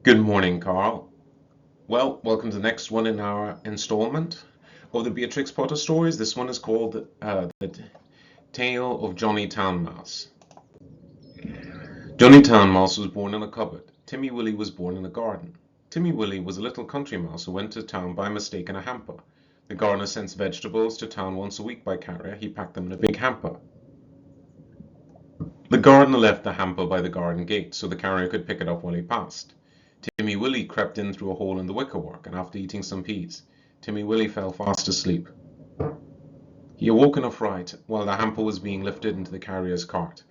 Good morning, Carl. Well, welcome to the next one in our installment of the Beatrix Potter stories. This one is called The Tale of Johnny Town Mouse. Johnny Town Mouse was born in a cupboard. Timmy Willie was born in a garden. Timmy Willie was a little country mouse who went to town by mistake in a hamper. The gardener sends vegetables to town once a week by carrier. He packed them in a big hamper. The gardener left the hamper by the garden gate so the carrier could pick it up while he passed. Timmy Willie crept in through a hole in the wickerwork, and after eating some peas, Timmy Willie fell fast asleep. He awoke in a fright while the hamper was being lifted into the carrier's cart.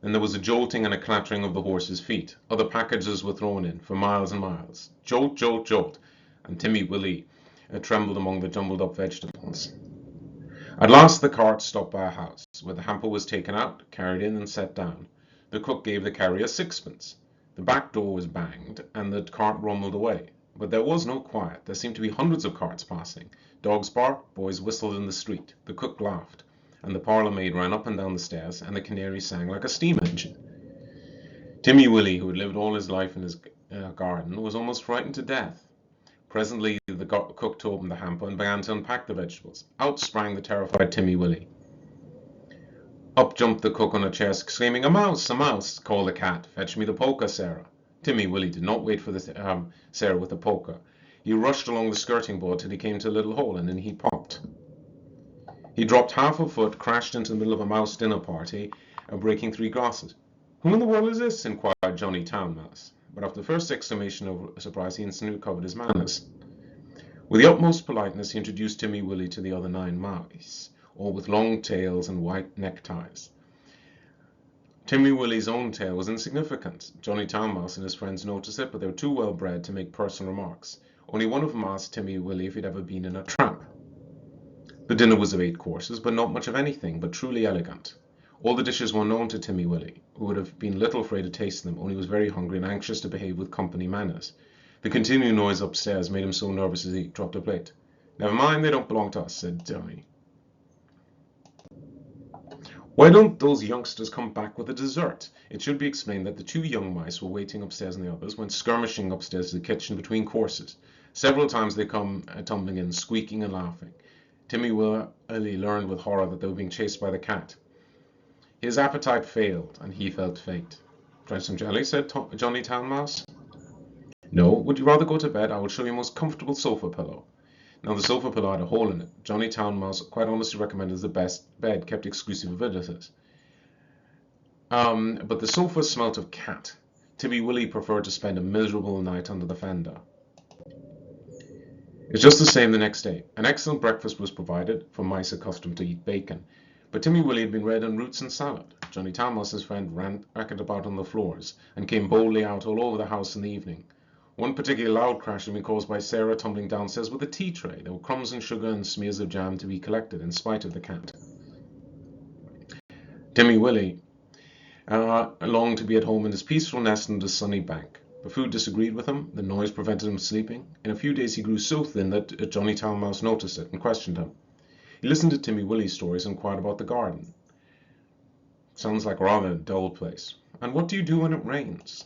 Then there was a jolting and a clattering of the horse's feet. Other packages were thrown in for miles and miles. Jolt, jolt, jolt, and Timmy Willie trembled among the jumbled up vegetables. At last the cart stopped by a house, where the hamper was taken out, carried in, and set down. The cook gave the carrier sixpence. The back door was banged, and the cart rumbled away. But there was no quiet. There seemed to be hundreds of carts passing. Dogs barked, boys whistled in the street. The cook laughed, and the parlour maid ran up and down the stairs, and the canary sang like a steam engine. Timmy Willie, who had lived all his life in his garden, was almost frightened to death. Presently the cook opened the hamper and began to unpack the vegetables. Out sprang the terrified Timmy Willie. Up jumped the cook on a chair, exclaiming, "A mouse! A mouse!" Call the cat. "Fetch me the poker, Sarah." Timmy Willie did not wait for the Sarah with the poker. He rushed along the skirting board till he came to a little hole, and in he popped. He dropped half a foot, crashed into the middle of a mouse dinner party, breaking 3 glasses. "Who in the world is this?" inquired Johnny Town Mouse. But after the first exclamation of surprise, he instantly recovered his manners. With the utmost politeness, he introduced Timmy Willie to the other 9 mice, all with long tails and white neckties. Timmy Willie's own tail was insignificant. Johnny Town Mouse and his friends noticed it, but they were too well bred to make personal remarks. Only one of them asked Timmy Willie if he'd ever been in a trap. The dinner was of 8 courses, but not much of anything, but truly elegant. All the dishes were known to Timmy Willie, who would have been little afraid of tasting them, only he was very hungry and anxious to behave with company manners. The continual noise upstairs made him so nervous as he dropped a plate. "Never mind, they don't belong to us," said Johnny. "Why don't those youngsters come back with a dessert?" It should be explained that the 2 young mice were waiting upstairs, and the others went skirmishing upstairs to the kitchen between courses. Several times they come tumbling in, squeaking and laughing. Timmy Willie learned with horror that they were being chased by the cat. His appetite failed, and he felt faint. "Try some jelly," said Johnny Town Mouse. "No, would you rather go to bed? I will show you a most comfortable sofa pillow." Now the sofa pillow had a hole in it. Johnny Town Mouse quite honestly recommended as the best bed kept exclusive of visitors. But the sofa smelt of cat. Timmy Willie preferred to spend a miserable night under the fender. It's just the same the next day. An excellent breakfast was provided for mice accustomed to eat bacon. But Timmy Willie had been reared on roots and salad. Johnny Town Mouse's friend ran racket about on the floors and came boldly out all over the house in the evening. One particularly loud crash had been caused by Sarah tumbling downstairs with a tea tray. There were crumbs and sugar and smears of jam to be collected, in spite of the cat. Timmy Willie longed to be at home in his peaceful nest under the sunny bank. The food disagreed with him, the noise prevented him sleeping. In a few days he grew so thin that Johnny Town Mouse noticed it and questioned him. He listened to Timmy Willie's stories and inquired about the garden. "Sounds like a rather dull place. And what do you do when it rains?"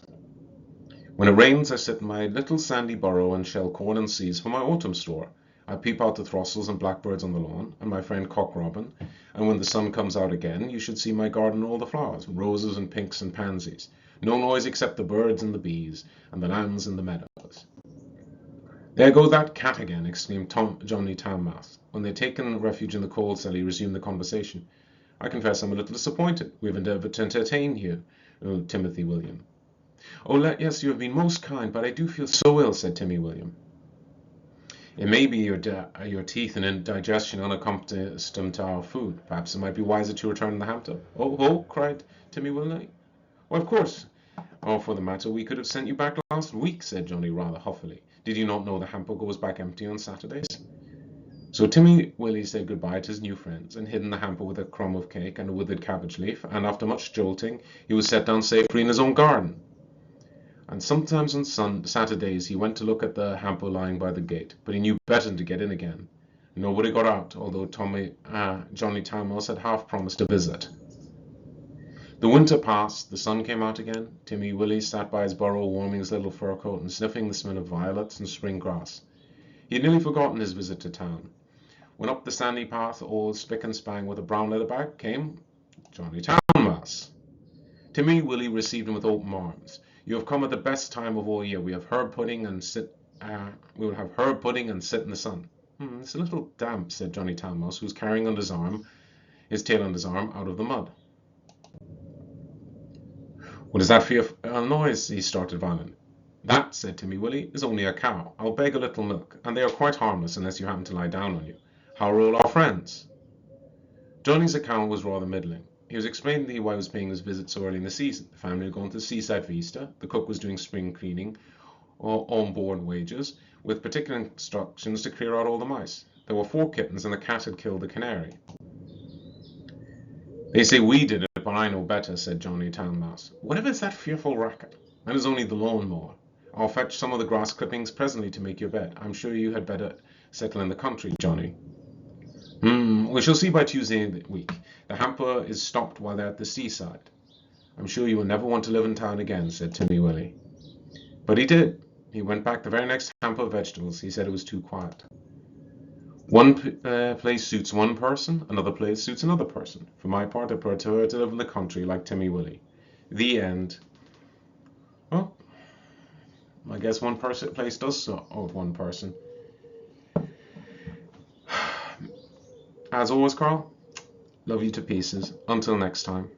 "When it rains, I sit in my little sandy burrow and shell corn and seeds for my autumn store. I peep out the throstles and blackbirds on the lawn, and my friend Cock Robin, and when the sun comes out again, you should see my garden and all the flowers, roses and pinks and pansies. No noise except the birds and the bees, and the lambs in the meadows." "There goes that cat again," exclaimed Johnny Town Mouse. When they had taken refuge in the coal cellar, he resumed the conversation. "I confess I'm a little disappointed. We have endeavoured to entertain you, Timothy William." "Oh, yes, you have been most kind, but I do feel so ill," said Timmy William. "It may be your teeth and indigestion unaccustomed to our food. Perhaps it might be wiser to return to the hamper." "Oh!" cried Timmy Willie. "Why, of course. Oh, for the matter, we could have sent you back last week," said Johnny rather huffily. "Did you not know the hamper goes back empty on Saturdays?" So Timmy Willie said goodbye to his new friends and hid in the hamper with a crumb of cake and a withered cabbage leaf, and after much jolting, he was set down safely in his own garden. And sometimes on Saturdays he went to look at the hamper lying by the gate, but he knew better than to get in again. Nobody got out, although Johnny Town Mouse had half promised a visit. The winter passed, the sun came out again. Timmy Willie sat by his burrow warming his little fur coat and sniffing the smell of violets and spring grass. He had nearly forgotten his visit to town, when up the sandy path, all spick and span with a brown leather bag, came Johnny Town Mouse. Timmy Willie received him with open arms. You have come at the best time of all year. We have herb pudding and sit. We will have herb pudding and sit in the sun. It's a little damp, said Johnny Town Mouse, who was carrying under his tail under his arm, out of the mud. What is that fearful noise? He started violently. That, said Timmy Willie, is only a cow. I'll beg a little milk, and they are quite harmless unless you happen to lie down on you. How are all our friends? Johnny's account was rather middling. He was explaining why he was paying his visit so early in the season. The family had gone to the seaside for Easter. The cook was doing spring cleaning on board wages, with particular instructions to clear out all the mice. There were 4 kittens, and the cat had killed the canary. They say we did it, but I know better, said Johnny Town Mouse. Whatever is that fearful racket? That is only the lawn-mower. I'll fetch some of the grass clippings presently to make your bed. I'm sure you had better settle in the country, Johnny. We shall see by Tuesday week. The hamper is stopped while they're at the seaside. I'm sure you will never want to live in town again, said Timmy Willie. But he did. He went back the very next hamper of vegetables. He said it was too quiet. One place suits one person, another place suits another person. For my part, I prefer to live in the country like Timmy Willie. The end. Well, I guess one place does suit one person. As always, Carl, love you to pieces. Until next time.